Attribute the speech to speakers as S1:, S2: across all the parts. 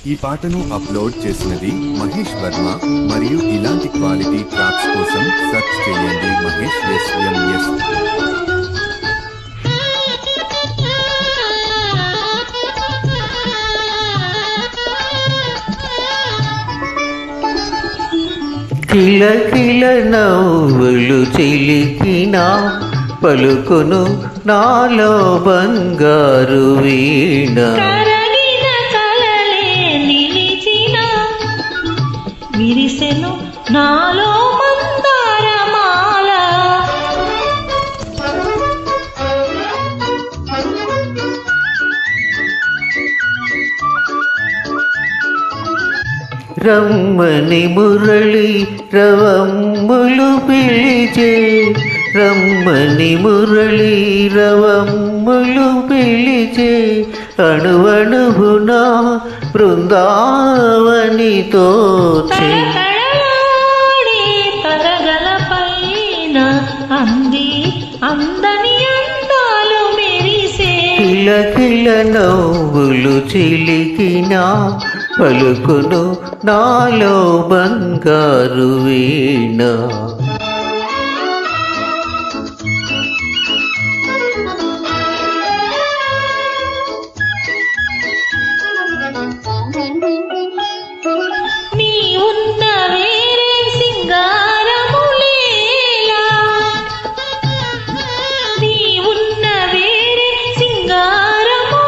S1: ఈ పాటను అప్లోడ్ చేసినది మహేష్ వర్మ మరియు ఇలాంటి క్వాలిటీ ట్రాక్స్ కోసం సెర్చ్ చేయండి మహేష్ ఎస్ఎంఎస్.
S2: కిల కిల నవ్వులు చిలికిన పలుకును నాలో బంగారు వీణ.
S3: విరిసెను నాలో మందారమాల.
S2: రమ్మని మురళి రవమ్ములు పిలిచే, రమ్మని మురళి రవమ్ములు పిలిచే, అణువణువున బృందావనితో
S3: తరగలపైన అంది అందని అందాలు మెరిసే.
S2: కిల కిల నవ్వులు చిలికిన పలుకును నాలో బంగారు వీణ.
S3: నీ ఉన్న వేరే సింగారములేలా, నీ ఉన్న వేరే సింగారములేలా,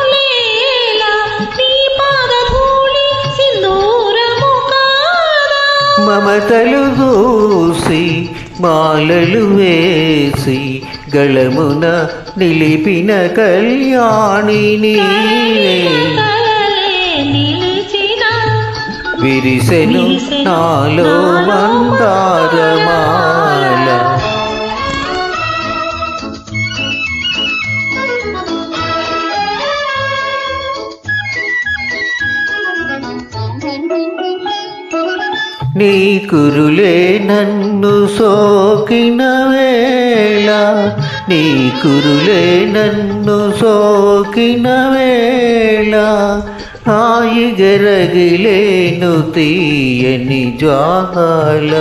S3: నీ పాదధూళి సింధూరము కాదా.
S2: మమతలు దూసి మాలలు వేసి గళమున నిలిపిన కళ్యాణి నీవే. విరిసెను నాలో మందారమాల. నీ కురులే నన్ను సోకిన వేళ, నీ కురులే నన్ను సోకిన వేళ, హాయిగరగిలేను తీయని జ్వాల.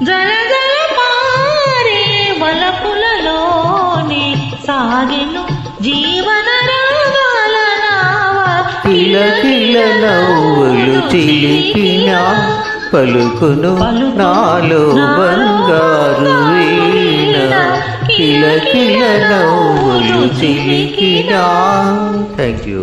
S3: జలజల మారే వలపులలోనే సాగెను జీవన రాగాల నావ.
S2: కిల కిల నవ్వులు చిలికిన పలుకును నాలో బంగారు వీణ. కిల కిల నవ్వులు చిలికిన. Thank you.